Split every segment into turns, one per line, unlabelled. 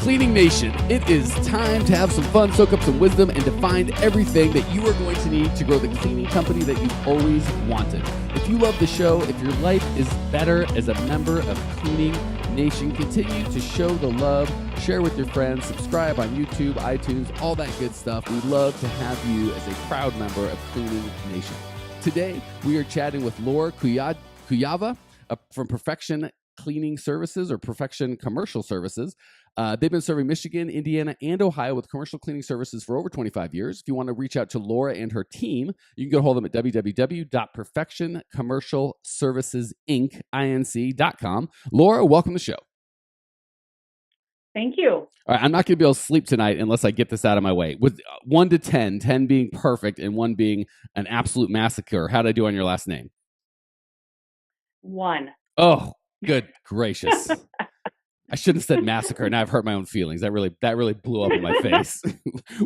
Cleaning Nation, it is time to have some fun, soak up some wisdom, and to find everything that you are going to need to grow the cleaning company that you've always wanted. If you love the show, if your life is better as a member of Cleaning Nation, continue to show the love, share with your friends, subscribe on YouTube, iTunes, all that good stuff. We'd love to have you as a proud member of Cleaning Nation. Today, we are chatting with Laura Kuyava from Perfection Cleaning Services or Perfection Commercial Services. They've been serving Michigan, Indiana, and Ohio with commercial cleaning services for over 25 years. If you want to reach out to Laura and her team, you can go hold them at www.perfectioncommercialservicesinc.com. Laura, welcome to the show.
Thank you.
All right, I'm not going to be able to sleep tonight unless I get this out of my way. With 1 to 10, 10 being perfect and 1 being an absolute massacre, how did I do on your last name?
1.
Oh, good gracious. I shouldn't have said massacre, and I've hurt my own feelings. That really blew up in my face.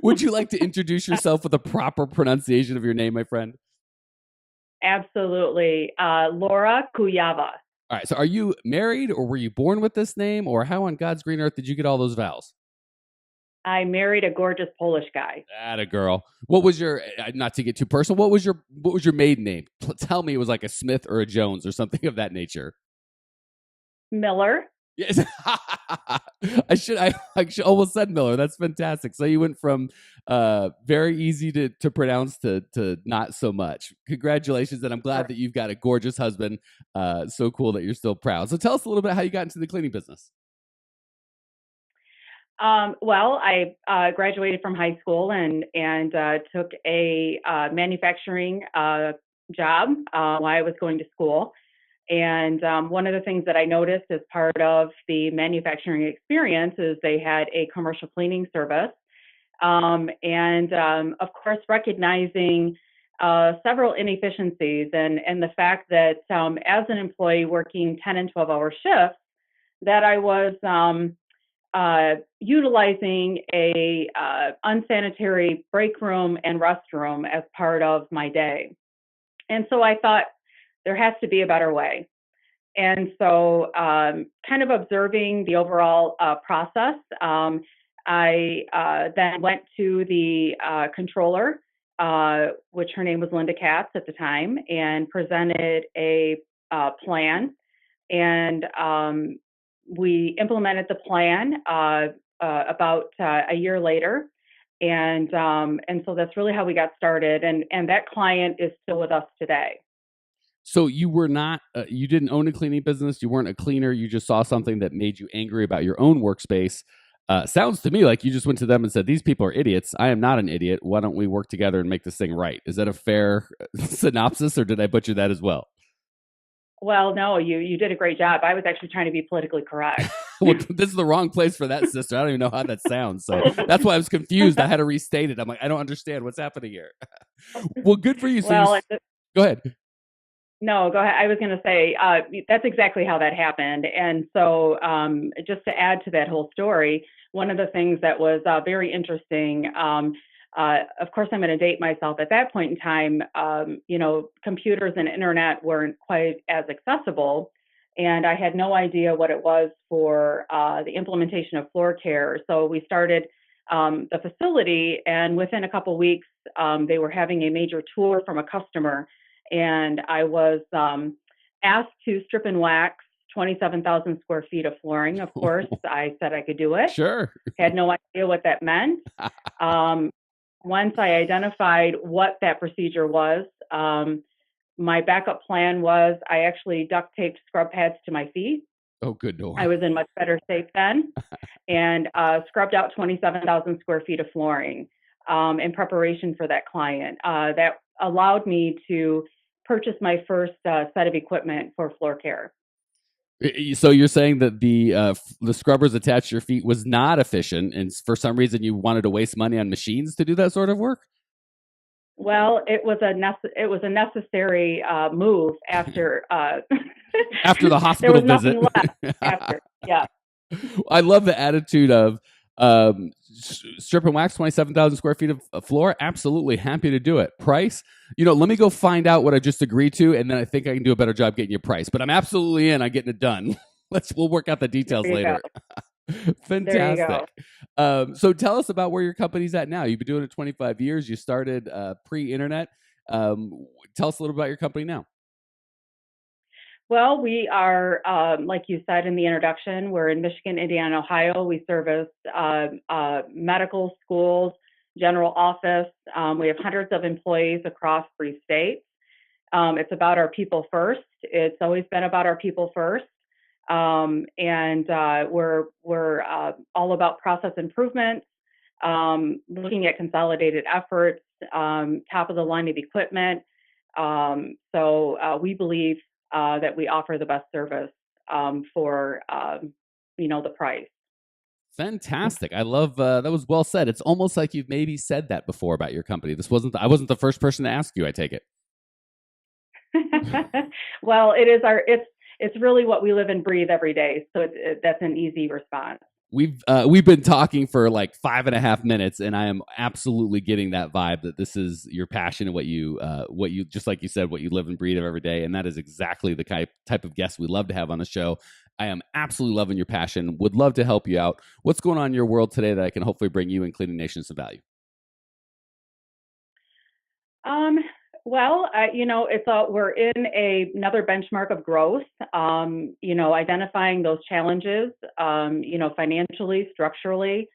Would you like to introduce yourself with a proper pronunciation of your name, my friend?
Absolutely. Laura Kuyava.
All right. So are you married, or were you born with this name, or how on God's green earth did you get all those vowels?
I married a gorgeous Polish guy.
Atta girl. What was your, not to get too personal, what was your maiden name? Tell me it was like a Smith or a Jones or something of that nature.
Miller.
Yes. I should almost said Miller. That's fantastic. So you went from very easy to pronounce to not so much. Congratulations, and I'm glad that you've got a gorgeous husband. So cool that you're still proud. So tell us a little bit how you got into the cleaning business.
Well, I graduated from high school and took a manufacturing job while I was going to school. And one of the things that I noticed as part of the manufacturing experience is they had a commercial cleaning service. Of course, recognizing several inefficiencies and the fact that as an employee working 10 and 12-hour shifts, that I was utilizing a unsanitary break room and restroom as part of my day. And so I thought, there has to be a better way. And so kind of observing the overall process, I then went to the controller, which her name was Linda Katz at the time, and presented a plan. And we implemented the plan about a year later. And so that's really how we got started. And that client is still with us today.
So you were not, you didn't own a cleaning business. You weren't a cleaner. You just saw something that made you angry about your own workspace. Sounds to me like you just went to them and said, these people are idiots. I am not an idiot. Why don't we work together and make this thing right? Is that a fair synopsis, or did I butcher that as well?
Well, no, you did a great job. I was actually trying to be politically correct.
Well, this is the wrong place for that, sister. I don't even know how that sounds. So that's why I was confused. I had to restate it. I'm like, I don't understand what's happening here. Well, good for you. So
well,
go ahead.
No, go ahead. I was going to say, that's exactly how that happened. And so just to add to that whole story, one of the things that was very interesting, of course, I'm going to date myself. At that point in time, computers and internet weren't quite as accessible. And I had no idea what it was for the implementation of floor care. So we started the facility, and within a couple of weeks, they were having a major tour from a customer. And I was asked to strip and wax 27,000 square feet of flooring. Of course, I said I could do it.
Sure.
Had no idea what that meant. Once I identified what that procedure was, my backup plan was I actually duct taped scrub pads to my feet.
Oh, good Lord.
I was in much better shape then, and scrubbed out 27,000 square feet of flooring in preparation for that client. That allowed me to purchase my first set of equipment for floor care.
So you're saying that the scrubbers attached to your feet was not efficient, and for some reason you wanted to waste money on machines to do that sort of work?
Well, it was a necessary move after
after the hospital
there was
visit.
Nothing left after, yeah.
I love the attitude of strip and wax 27,000 square feet of floor. Absolutely happy to do it. Price, let me go find out what I just agreed to, and then I think I can do a better job getting your price. But I'm absolutely in on getting it done. We'll work out the details later.
There you go.
Fantastic. So tell us about where your company's at now. You've been doing it 25 years. You started pre-internet. Tell us a little about your company now.
Well, we are, like you said in the introduction, we're in Michigan, Indiana, Ohio. We service medical schools, general office. We have hundreds of employees across 3 states. It's about our people first. It's always been about our people first. And we're all about process improvement, looking at consolidated efforts, top of the line of equipment. So we believe that we offer the best service for the price.
Fantastic. I love that. Was well said. It's almost like you've maybe said that before about your company. I wasn't the first person to ask you, I take it.
Well, it's really what we live and breathe every day. So that's an easy response.
We've been talking for like 5.5 minutes, and I am absolutely getting that vibe that this is your passion and what you just like you said, what you live and breathe every day, and that is exactly the type of guest we love to have on the show. I am absolutely loving your passion. Would love to help you out. What's going on in your world today that I can hopefully bring you and Cleaning Nation some value?
Well, we're in another benchmark of growth. Identifying those challenges, financially, structurally,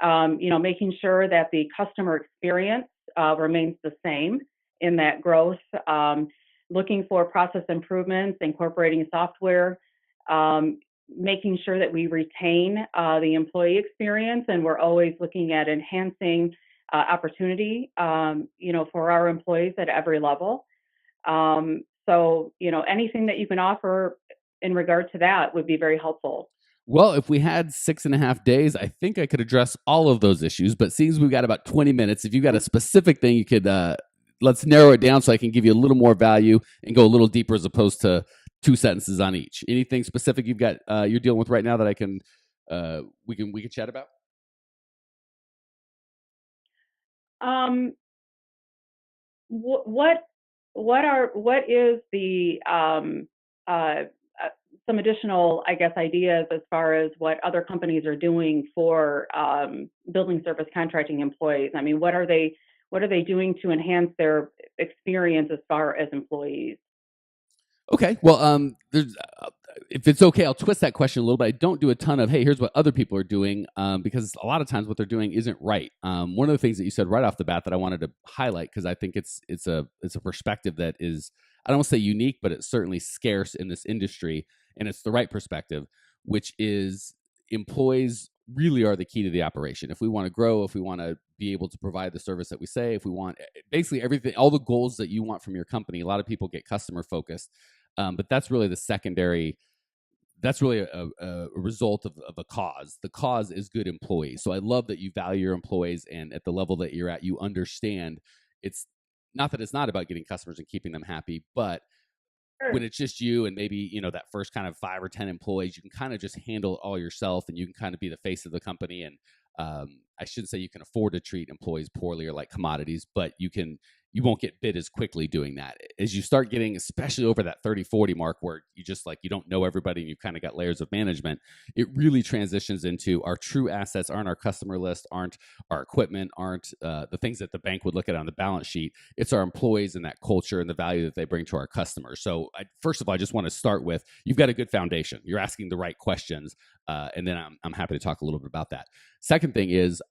making sure that the customer experience remains the same in that growth. Looking for process improvements, incorporating software, making sure that we retain the employee experience, and we're always looking at enhancing opportunity, for our employees at every level. So, anything that you can offer in regard to that would be very helpful.
Well, if we had 6.5 days, I think I could address all of those issues. But seeing as we've got about 20 minutes, if you got a specific thing, you could let's narrow it down so I can give you a little more value and go a little deeper as opposed to 2 sentences on each. Anything specific you've got you're dealing with right now that I can we can chat about?
What is the some additional, I guess, ideas as far as what other companies are doing for building service contracting employees? I mean, what are they doing to enhance their experience as far as employees?
Okay. Well, if it's okay, I'll twist that question a little bit. I don't do a ton of, hey, here's what other people are doing, because a lot of times what they're doing isn't right. One of the things that you said right off the bat that I wanted to highlight, because I think it's a perspective that is, I don't want to say unique, but it's certainly scarce in this industry, and it's the right perspective, which is employees really are the key to the operation. If we want to grow, if we want to be able to provide the service that we say, if we want basically everything, all the goals that you want from your company, a lot of people get customer focused. But that's really the secondary. That's really a result of a cause. The cause is good employees. So I love that you value your employees, and at the level that you're at, you understand it's not that it's not about getting customers and keeping them happy, but when it's just you and maybe that first kind of 5 or 10 employees, you can kind of just handle it all yourself, and you can kind of be the face of the company. And I shouldn't say you can afford to treat employees poorly or like commodities, but you won't get bid as quickly doing that. As you start getting, especially over that 30-40 mark, where you just you don't know everybody and you've kind of got layers of management, it really transitions into our true assets aren't our customer list, aren't our equipment, aren't the things that the bank would look at on the balance sheet. It's our employees and that culture and the value that they bring to our customers. So first of all, I just want to start with, you've got a good foundation. You're asking the right questions. And then I'm happy to talk a little bit about that. Second thing is,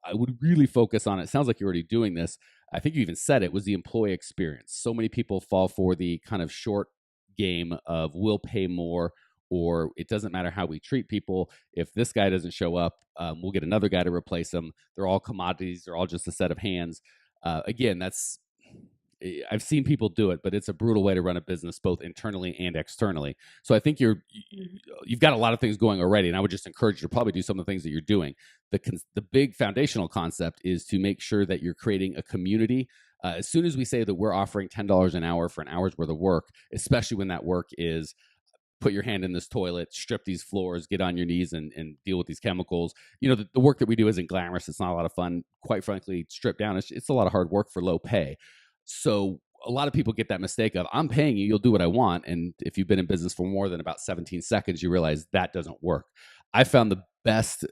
I would really focus on, it sounds like you're already doing this, I think you even said it, was the employee experience. So many people fall for the kind of short game of we'll pay more, or it doesn't matter how we treat people. If this guy doesn't show up, we'll get another guy to replace him. They're all commodities. They're all just a set of hands. Again, I've seen people do it, but it's a brutal way to run a business, both internally and externally. So I think you've got a lot of things going already, and I would just encourage you to probably do some of the things that you're doing. The big foundational concept is to make sure that you're creating a community. As soon as we say that we're offering $10 an hour for an hour's worth of work, especially when that work is put your hand in this toilet, strip these floors, get on your knees and deal with these chemicals. The work that we do isn't glamorous. It's not a lot of fun. Quite frankly, stripped down, it's a lot of hard work for low pay. So a lot of people get that mistake of, I'm paying you, you'll do what I want. And if you've been in business for more than about 17 seconds, you realize that doesn't work. I found the best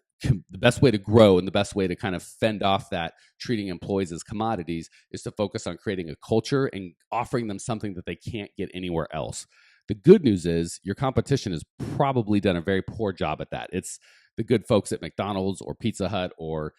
way to grow and the best way to kind of fend off that treating employees as commodities is to focus on creating a culture and offering them something that they can't get anywhere else. The good news is your competition has probably done a very poor job at that. It's the good folks at McDonald's or Pizza Hut or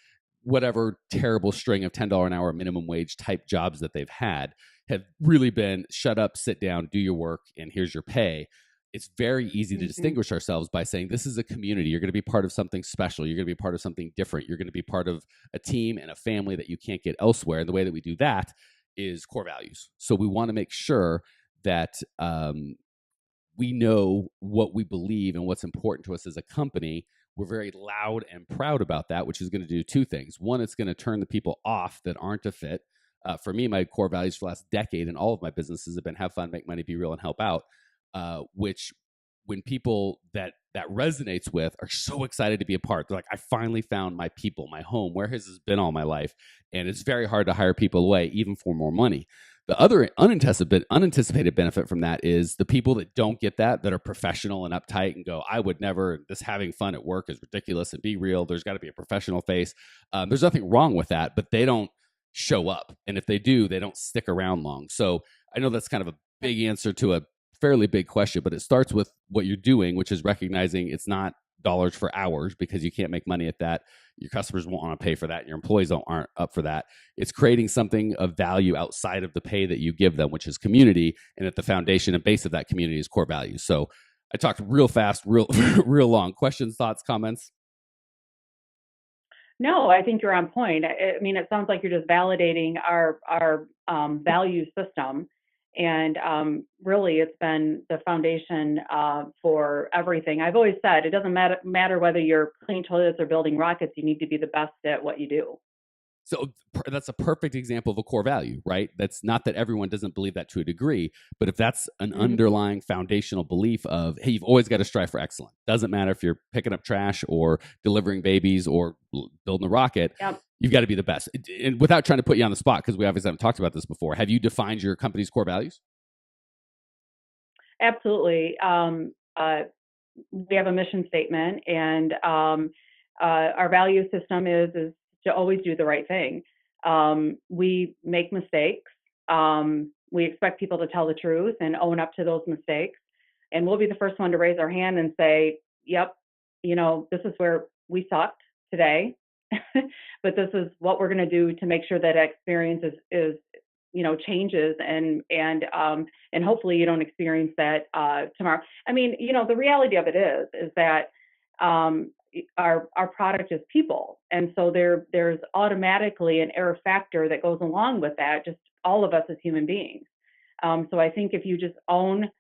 whatever terrible string of $10 an hour minimum wage type jobs that they've had have really been shut up, sit down, do your work, and here's your pay. It's very easy to distinguish ourselves by saying this is a community. You're going to be part of something special. You're going to be part of something different. You're going to be part of a team and a family that you can't get elsewhere. And the way that we do that is core values. So we want to make sure that we know what we believe and what's important to us as a company. We're very loud and proud about that, which is going to do two things. One, it's going to turn the people off that aren't a fit. For me, my core values for the last decade and all of my businesses have been have fun, make money, be real, and help out, which when people that resonates with are so excited to be a part. They're like, I finally found my people, my home, where has this been all my life? And it's very hard to hire people away, even for more money. The other unanticipated benefit from that is the people that don't get that are professional and uptight and go, I would never, this having fun at work is ridiculous, and be real. There's got to be a professional face. There's nothing wrong with that, but they don't show up. And if they do, they don't stick around long. So I know that's kind of a big answer to a fairly big question, but it starts with what you're doing, which is recognizing it's not dollars for hours, because you can't make money at that. Your customers won't want to pay for that. And your employees aren't up for that. It's creating something of value outside of the pay that you give them, which is community. And at the foundation and base of that community is core values. So I talked real fast, real long. Questions, thoughts, comments?
No, I think you're on point. I mean, it sounds like you're just validating our value system. And really, it's been the foundation for everything. I've always said it doesn't matter whether you're cleaning toilets or building rockets. You need to be the best at what you do.
So that's a perfect example of a core value, right? That's not that everyone doesn't believe that to a degree, but if that's an underlying foundational belief of, hey, you've always got to strive for excellence. Doesn't matter if you're picking up trash or delivering babies or building a rocket.
Yep.
You've got to be the best. And without trying to put you on the spot, because we obviously haven't talked about this before, have you defined your company's core values?
Absolutely. We have a mission statement, and our value system is to always do the right thing. We make mistakes. We expect people to tell the truth and own up to those mistakes. And we'll be the first one to raise our hand and say, yep, this is where we sucked today, but this is what we're going to do to make sure that experience is changes and hopefully you don't experience that tomorrow. I mean, the reality of it is that our product is people. And so there's automatically an error factor that goes along with that, just all of us as human beings. So I think if you just own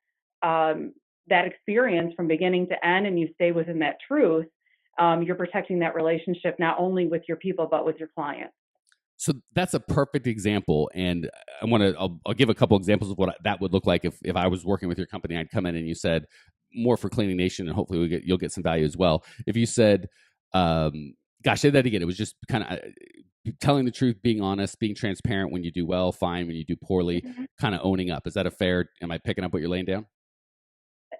that experience from beginning to end and you stay within that truth, you're protecting that relationship not only with your people, but with your clients.
So that's a perfect example. And I'll give a couple examples of what that would look like if I was working with your company. I'd come in and you said, more for Cleaning Nation, and hopefully you'll get some value as well. If you said, gosh, say that again. It was just kind of telling the truth, being honest, being transparent when you do well, fine when you do poorly, kind of owning up. Is that a fair, am I picking up what you're laying down?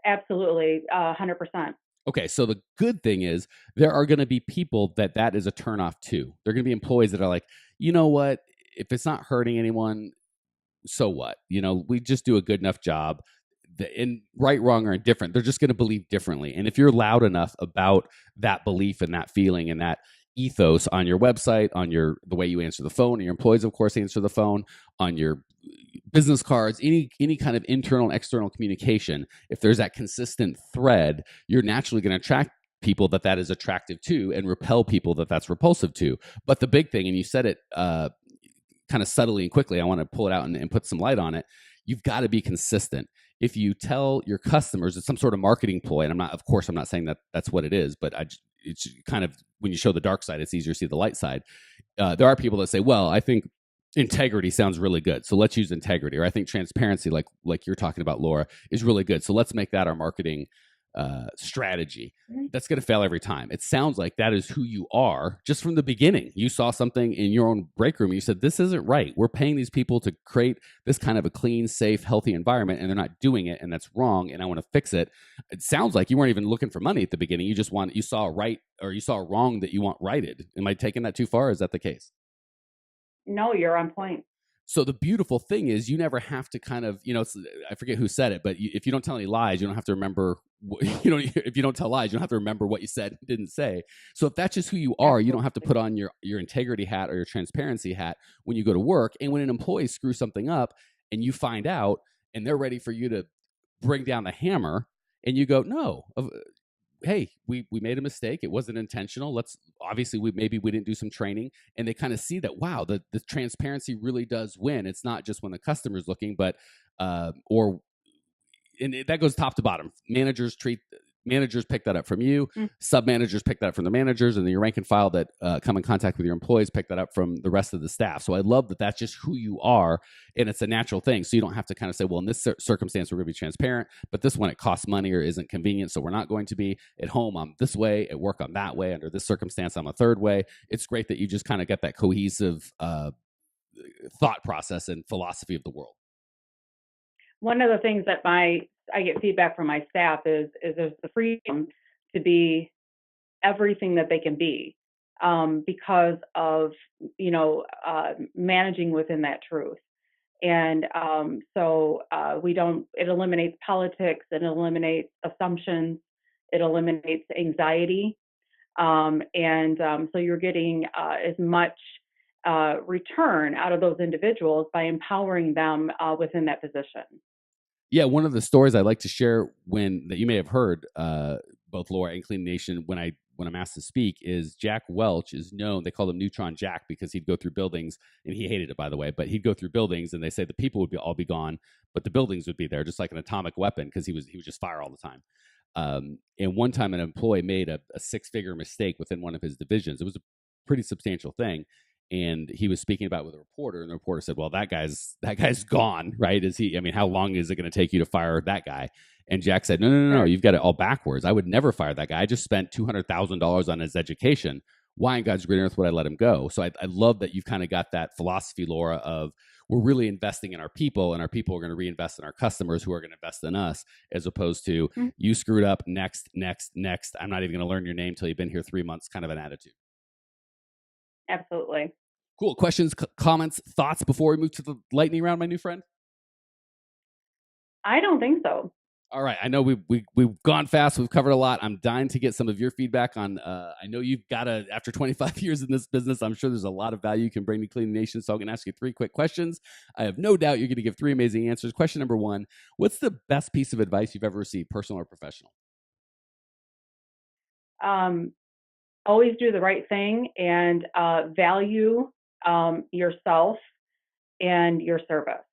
Absolutely, 100%.
Okay, so the good thing is there are going to be people that is a turnoff too. There are going to be employees that are like, you know what? If it's not hurting anyone, so what? We just do a good enough job. And right, wrong, or indifferent, they're just going to believe differently. And if you're loud enough about that belief and that feeling and that ethos on your website, on the way you answer the phone, and your employees, of course, answer the phone, on your business cards, any kind of internal and external communication, if there's that consistent thread, you're naturally going to attract people that is attractive to and repel people that's repulsive to. But the big thing, and you said it kind of subtly and quickly, I want to pull it out and put some light on it. You've got to be consistent. If you tell your customers it's some sort of marketing ploy, and I'm not saying that that's what it is, but it's kind of, when you show the dark side, it's easier to see the light side. There are people that say, well, I think integrity sounds really good, so let's use integrity. Or I think transparency, like you're talking about, Laura, is really good, so let's make that our marketing strategy,
Mhm.
that's going to fail every time. It sounds like that is who you are just from the beginning. You saw something in your own break room and you said, this isn't right. We're paying these people to create this kind of a clean, safe, healthy environment, and they're not doing it, and that's wrong, and I want to fix it. It sounds like you weren't even looking for money at the beginning. You just you saw a right, or you saw a wrong that you want righted. Am I taking that too far? Is that the case?
No, you're on point.
So the beautiful thing is you never have to kind of, I forget who said it, but if you don't tell any lies, you don't have to remember, if you don't tell lies, you don't have to remember what you said and didn't say. So if that's just who you are, you don't have to put on your integrity hat or your transparency hat when you go to work. And when an employee screws something up and you find out and they're ready for you to bring down the hammer and you go, no, hey, we made a mistake. It wasn't intentional. Obviously maybe we didn't do some training, and they kind of see that, wow, the transparency really does win. It's not just when the customer's looking, but that goes top to bottom. Managers pick that up from you. Sub managers pick that up from the managers, and then your rank and file that come in contact with your employees pick that up from the rest of the staff. So I love that that's just who you are, and it's a natural thing. So you don't have to kind of say, well, in this circumstance, we're going to be transparent, but this one, it costs money or isn't convenient, so we're not going to be. At home, I'm this way. At work, I'm that way. Under this circumstance, I'm a third way. It's great that you just kind of get that cohesive thought process and philosophy of the world.
One of the things that I get feedback from my staff is there's the freedom to be everything that they can be, because of managing within that truth. And so we don't. It eliminates politics. It eliminates assumptions. It eliminates anxiety. So you're getting as much return out of those individuals by empowering them within that position.
Yeah, one of the stories I like to share that you may have heard, both Laura and Clean Nation, when I'm asked to speak, is Jack Welch is known. They called him Neutron Jack because he'd go through buildings, and he hated it, by the way. But he'd go through buildings, and they say the people would all be gone, but the buildings would be there, just like an atomic weapon, because he would just fire all the time. And one time, an employee made a 6-figure mistake within one of his divisions. It was a pretty substantial thing. And he was speaking about it with a reporter, and the reporter said, well, that guy's gone, right? How long is it going to take you to fire that guy? And Jack said, no, you've got it all backwards. I would never fire that guy. I just spent $200,000 on his education. Why in God's green earth would I let him go? So I love that you've kind of got that philosophy, Laura, of we're really investing in our people, and our people are going to reinvest in our customers, who are going to invest in us, as opposed to you screwed up, next. I'm not even going to learn your name till you've been here 3 months, kind of an attitude.
Absolutely.
Cool. Questions, comments, thoughts before we move to the lightning round, my new friend?
I don't think so.
All right. I know we've gone fast. We've covered a lot. I'm dying to get some of your feedback on, I know you've got after 25 years in this business, I'm sure there's a lot of value you can bring to Cleaning Nation. So I'm going to ask you 3 quick questions. I have no doubt you're going to give 3 amazing answers. Question number 1, what's the best piece of advice you've ever received, personal or professional?
Always do the right thing, and value yourself and your service.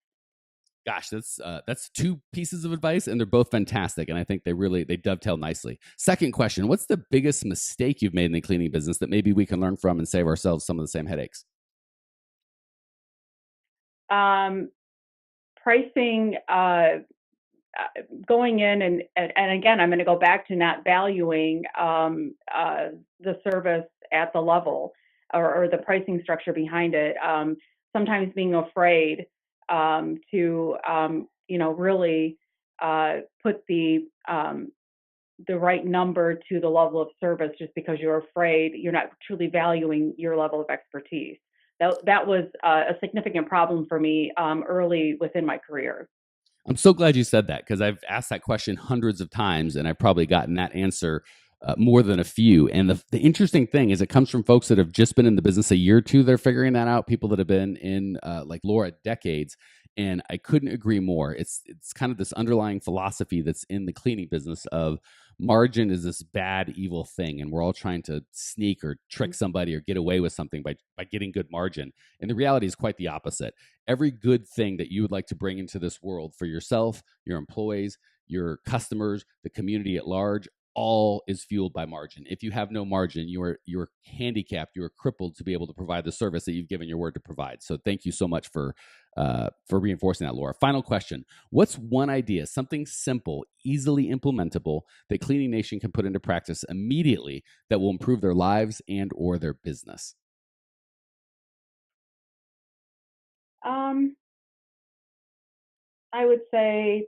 Gosh, that's 2 pieces of advice, and they're both fantastic, and I think they dovetail nicely. Second question, what's the biggest mistake you've made in the cleaning business that maybe we can learn from and save ourselves some of the same headaches?
Pricing, going in and again, I'm going to go back to not valuing the service at the level or the pricing structure behind it. Sometimes being afraid to really put the right number to the level of service, just because you're afraid, you're not truly valuing your level of expertise. That was a significant problem for me early within my career.
I'm so glad you said that, because I've asked that question hundreds of times, and I've probably gotten that answer more than a few. And the interesting thing is, it comes from folks that have just been in the business a year or two. They're figuring that out. People that have been in, like Laura, decades. And I couldn't agree more. It's kind of this underlying philosophy that's in the cleaning business of margin is this bad, evil thing. And we're all trying to sneak or trick somebody or get away with something by getting good margin. And the reality is quite the opposite. Every good thing that you would like to bring into this world for yourself, your employees, your customers, the community at large, all is fueled by margin. If you have no margin, you're handicapped, you're crippled to be able to provide the service that you've given your word to provide. So thank you so much for reinforcing that, Laura. Final question. What's one idea, something simple, easily implementable that Cleaning Nation can put into practice immediately that will improve their lives and or their business?
I would say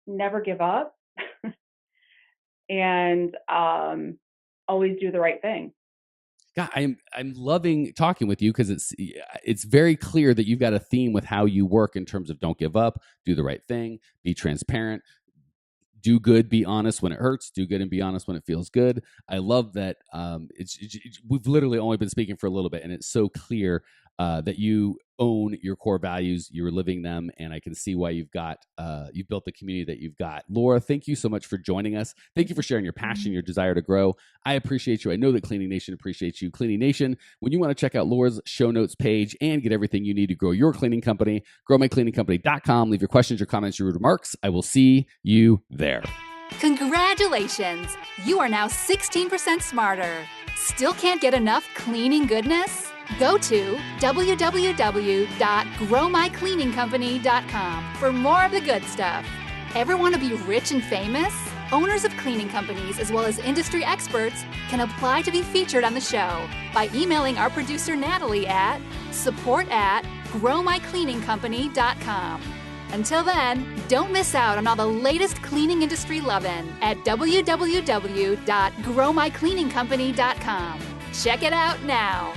never give up and always do the right thing.
God, I'm loving talking with you because it's very clear that you've got a theme with how you work in terms of don't give up, do the right thing, be transparent, do good, be honest when it hurts, do good and be honest when it feels good. I love that. We've literally only been speaking for a little bit, and it's so clear that you own your core values, you're living them, and I can see why you've built the community that you've got. Laura, thank you so much for joining us. Thank you for sharing your passion, your desire to grow. I appreciate you. I know that Cleaning Nation appreciates you. Cleaning Nation, when you want to check out Laura's show notes page and get everything you need to grow your cleaning company, growmycleaningcompany.com. Leave your questions, your comments, your remarks. I will see you there.
Congratulations! You are now 16% smarter. Still can't get enough cleaning goodness? Go to www.growmycleaningcompany.com for more of the good stuff. Ever want to be rich and famous? Owners of cleaning companies as well as industry experts can apply to be featured on the show by emailing our producer Natalie at support@growmycleaningcompany.com. Until then, don't miss out on all the latest cleaning industry lovin' at www.growmycleaningcompany.com. Check it out now.